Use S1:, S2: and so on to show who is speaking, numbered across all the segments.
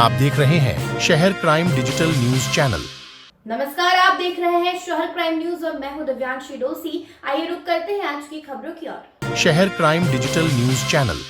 S1: आप देख रहे हैं शहर क्राइम डिजिटल न्यूज चैनल।
S2: नमस्कार, आप देख रहे हैं शहर क्राइम न्यूज और मैं हूं दिव्यांशी डोसी। आइए रुक करते हैं आज की खबरों की ओर।
S1: शहर crime digital news channel.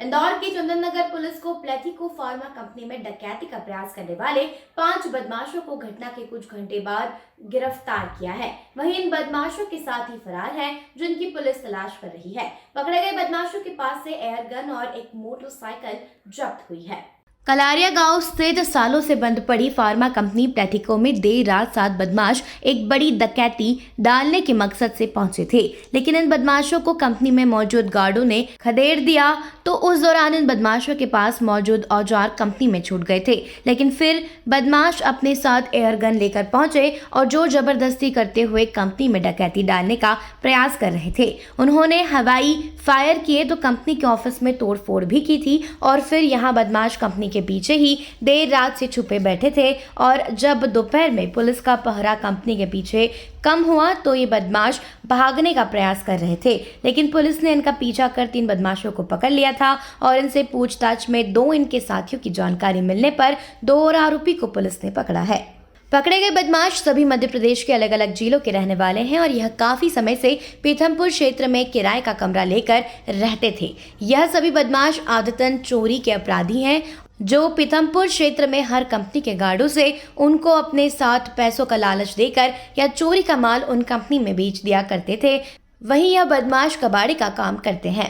S2: Indore की चंदन नगर पुलिस को प्लेथिको फार्मा कंपनी में डकैती का प्रयास करने वाले 5 बदमाशों को घटना के कुछ घंटे बाद गिरफ्तार किया है। वहीं इन बदमाशों के साथ ही फरार हैं, जिनकी पुलिस तलाश कर रही है। पकड़े गए बदमाशों के पास से एयर गन और एक मोटरसाइकिल जब्त हुई है। कलारिया गांव स्थित सालों से बंद पड़ी फार्मा कंपनी प्लेथिको में देर रात 7 बदमाश एक बड़ी डकैती डालने के मकसद से पहुंचे थे, लेकिन इन बदमाशों को कंपनी में मौजूद गार्डों ने खदेड़ दिया। तो उस दौरान इन बदमाशों के पास मौजूद औजार कंपनी में छूट गए थे, लेकिन फिर बदमाश अपने साथ एयर गन लेकर पहुंचे और जोर जबरदस्ती करते हुए कंपनी में डकैती डालने का प्रयास कर रहे थे। उन्होंने हवाई फायर किए तो कंपनी के ऑफिस में तोड़फोड़ भी की थी और फिर यहाँ बदमाश कंपनी के पीछे ही देर रात से छुपे बैठे थे और जब दोपहर में पुलिस का पहरा कंपनी के पीछे कम हुआ तो ये बदमाश भागने का प्रयास कर रहे थे, लेकिन पुलिस ने इनका पीछा कर 3 बदमाशों को पकड़ लिया था और इनसे पूछताछ में 2 इनके साथियों की जानकारी मिलने पर 2 और आरोपी को पुलिस ने पकड़ा है। पकड़े गए बदमाश सभी मध्य प्रदेश के अलग अलग जिलों के रहने वाले हैं और यह काफी समय से पीथमपुर क्षेत्र में किराए का कमरा लेकर रहते थे। यह सभी बदमाश आदतन चोरी के अपराधी हैं, जो पीथमपुर क्षेत्र में हर कंपनी के गार्डों से उनको अपने साथ पैसों का लालच देकर या चोरी का माल उन कंपनी में बेच दिया करते थे। वहीं यह बदमाश कबाड़ी का काम करते हैं।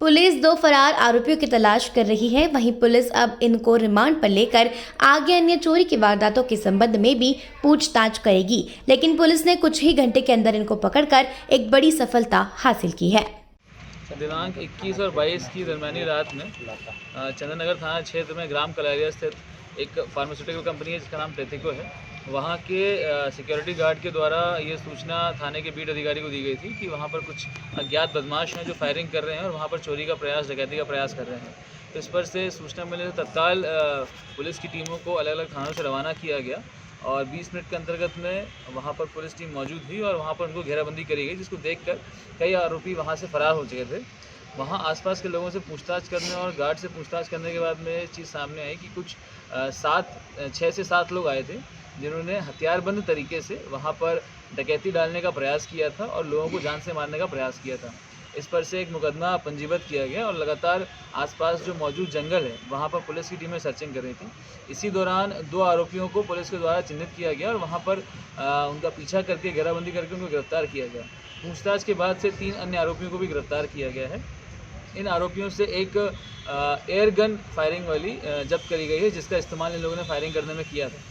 S2: पुलिस 2 फरार आरोपियों की तलाश कर रही है। वहीं पुलिस अब इनको रिमांड पर लेकर आगे अन्य चोरी की वारदातों के संबंध में भी पूछताछ करेगी, लेकिन पुलिस ने कुछ ही घंटे के अंदर इनको पकड़कर एक बड़ी सफलता हासिल की है।
S3: दिनांक 21 और 22 की दरमियानी रात में चंदन नगर थाना क्षेत्र में ग्राम कलारिया स्थित एक फार्मास्यूटिकल कंपनी है जिसका नाम प्लेथिको है। वहाँ के सिक्योरिटी गार्ड के द्वारा ये सूचना थाने के बीट अधिकारी को दी गई थी कि वहाँ पर कुछ अज्ञात बदमाश हैं जो फायरिंग कर रहे हैं और वहाँ पर चोरी का प्रयास, डकैती का प्रयास कर रहे हैं। तो इस पर से सूचना मिलने से तत्काल पुलिस की टीमों को अलग अलग थानों से रवाना किया गया और 20 मिनट के अंतर्गत में वहाँ पर पुलिस टीम मौजूद थी और वहाँ पर उनको घेराबंदी करी गई, जिसको देखकर कई आरोपी वहाँ से फरार हो चुके थे। वहाँ आसपास के लोगों से पूछताछ करने और गार्ड से पूछताछ करने के बाद में ये चीज़ सामने आई कि कुछ 6 से 7 लोग आए थे जिन्होंने हथियारबंद तरीके से वहाँ पर डकैती डालने का प्रयास किया था और लोगों को जान से मारने का प्रयास किया था। इस पर से एक मुकदमा पंजीबद्ध किया गया और लगातार आसपास जो मौजूद जंगल है वहाँ पर पुलिस की टीमें सर्चिंग कर रही थी। इसी दौरान 2 आरोपियों को पुलिस के द्वारा चिन्हित किया गया और वहाँ पर उनका पीछा करके घेराबंदी करके उनको गिरफ्तार किया गया। पूछताछ के बाद से 3 अन्य आरोपियों को भी गिरफ्तार किया गया है। इन आरोपियों से एक एयर गन फायरिंग वाली जब्त करी गई है, जिसका इस्तेमाल इन लोगों ने फायरिंग करने में किया था।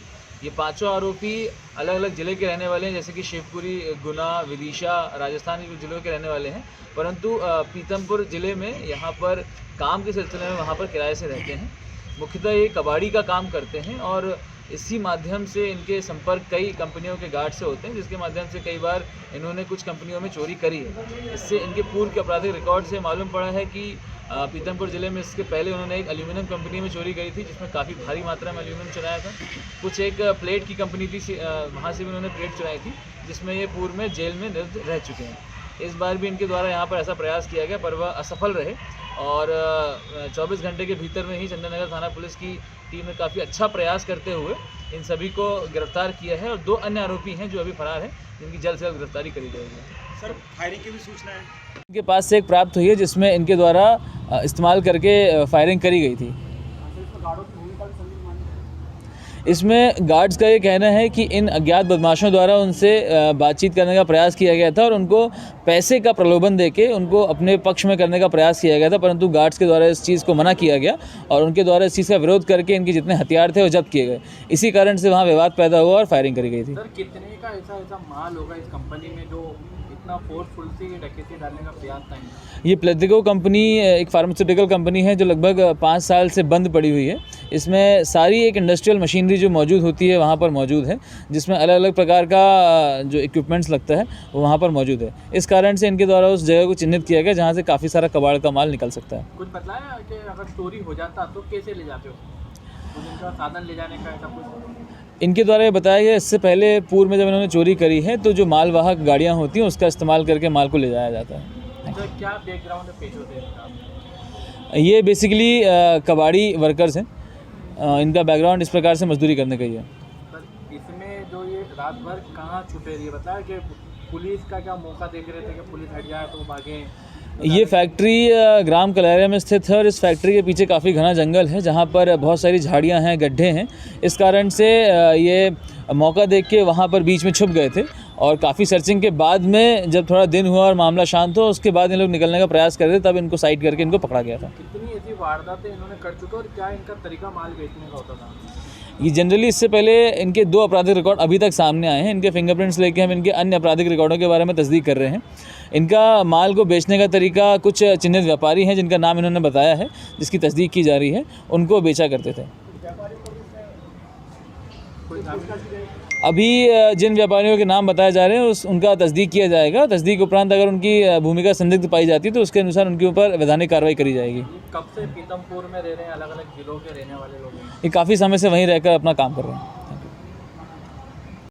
S3: ये 5 आरोपी अलग अलग ज़िले के रहने वाले हैं, जैसे कि शिवपुरी, गुना, विदिशा, राजस्थान के जिलों के रहने वाले हैं, परंतु पीथमपुर ज़िले में यहाँ पर काम के सिलसिले में वहाँ पर किराए से रहते हैं। मुख्यतः ये कबाड़ी का काम करते हैं और इसी माध्यम से इनके संपर्क कई कंपनियों के गार्ड से होते हैं, जिसके माध्यम से कई बार इन्होंने कुछ कंपनियों में चोरी करी है। इससे इनके पूर्व के आपराधिक रिकॉर्ड से मालूम पड़ा है कि पीथमपुर ज़िले में इसके पहले उन्होंने एक एल्यूमिनियम कंपनी में चोरी करी थी, जिसमें काफ़ी भारी मात्रा में एल्यूमिनियम चुराया था। कुछ एक प्लेट की कंपनी थी, वहाँ से भी उन्होंने प्लेट चुराई थी, जिसमें ये पूर्व में जेल में निरुद्ध रह चुके हैं। इस बार भी इनके द्वारा यहाँ पर ऐसा प्रयास किया गया पर वह असफल रहे और 24 घंटे के भीतर में ही चंदन नगर थाना पुलिस की टीम ने काफ़ी अच्छा प्रयास करते हुए इन सभी को गिरफ्तार किया है और 2 अन्य आरोपी हैं जो अभी फरार हैं, जिनकी जल्द से जल्द गिरफ्तारी करी जाएगी।
S4: सर, फायरिंग की भी सूचना है
S3: इनके पास से एक प्राप्त हुई है, जिसमें इनके द्वारा इस्तेमाल करके फायरिंग करी गई थी। इसमें गार्ड्स का ये कहना है कि इन अज्ञात बदमाशों द्वारा उनसे बातचीत करने का प्रयास किया गया था और उनको पैसे का प्रलोभन देके उनको अपने पक्ष में करने का प्रयास किया गया था, परंतु गार्ड्स के द्वारा इस चीज़ को मना किया गया और उनके द्वारा इस चीज़ का विरोध करके इनके जितने हथियार थे वो जब्त किए गए। इसी कारण से वहाँ विवाद पैदा हुआ और फायरिंग करी गई थी।
S4: सर, कितने का ऐसा माल होगा इस कंपनी में जो इतना फोर्सफुल से डकैती डालने का प्रयास था?
S3: ये प्लेथिको कंपनी एक फार्मास्यूटिकल कंपनी है जो लगभग 5 साल से बंद पड़ी हुई है। इसमें सारी एक इंडस्ट्रियल मशीनरी जो मौजूद होती है वहाँ पर मौजूद है, जिसमें अलग अलग प्रकार का जो इक्विपमेंट्स लगता है वो वहाँ पर मौजूद है। इस कारण से इनके द्वारा उस जगह को चिन्हित किया गया जहाँ से काफ़ी सारा कबाड़ का माल निकल सकता है।
S4: कुछ बताया कि अगर चोरी हो जाता तो कैसे ले जाते हो, उनका साधन ले जाने का ऐसा कुछ?
S3: इनके द्वारा ये बताया गया इससे पहले पूर्व में जब इन्होंने चोरी करी है तो जो मालवाहक गाड़ियाँ होती हैं उसका इस्तेमाल करके माल को ले जाया जाता है।
S4: तो क्या बैकग्राउंड पेश होते हैं?
S3: ये बेसिकली कबाड़ी वर्कर्स हैं इनका बैकग्राउंड इस प्रकार से मजदूरी करने का ही है।
S4: सर इसमें जो ये रात भर कहाँ छुपे रही बताया कि पुलिस का क्या मौका देख रहे थे कि पुलिस हट जाए तो भागे?
S3: ये फैक्ट्री ग्राम कलैरिया में स्थित है और इस फैक्ट्री के पीछे काफ़ी घना जंगल है जहाँ पर बहुत सारी झाड़ियाँ हैं, गड्ढे हैं। इस कारण से ये मौका देख के वहाँ पर बीच में छुप गए थे और काफ़ी सर्चिंग के बाद में जब थोड़ा दिन हुआ और मामला शांत हुआ उसके बाद इन लोग निकलने का प्रयास कर रहे थे, तब इनको साइड करके इनको पकड़ा गया था।
S4: कितनी ऐसी वारदातें इन्होंने कर चुके और क्या इनका तरीका माल बेचने का होता था?
S3: ये जनरली इससे पहले इनके 2 आपराधिक रिकॉर्ड अभी तक सामने आए हैं। इनके फिंगरप्रिंट्स लेके हम इनके अन्य आपराधिक रिकॉर्डों के बारे में तस्दीक कर रहे हैं। इनका माल को बेचने का तरीका कुछ चिन्हित व्यापारी हैं जिनका नाम इन्होंने बताया है, जिसकी तस्दीक की जा रही है, उनको बेचा करते थे। अभी जिन व्यापारियों के नाम बताए जा रहे हैं उनका तस्दीक किया जाएगा। तस्दीक उपरांत अगर उनकी भूमिका संदिग्ध पाई जाती है तो उसके अनुसार उनके ऊपर वैधानिक कार्रवाई करी जाएगी।
S4: कब से पीतमपुर में रह रहे हैं, अलग अलग जिलों के रहने वाले लोग हैं?
S3: ये काफ़ी समय से वहीं रहकर अपना काम कर रहे हैं।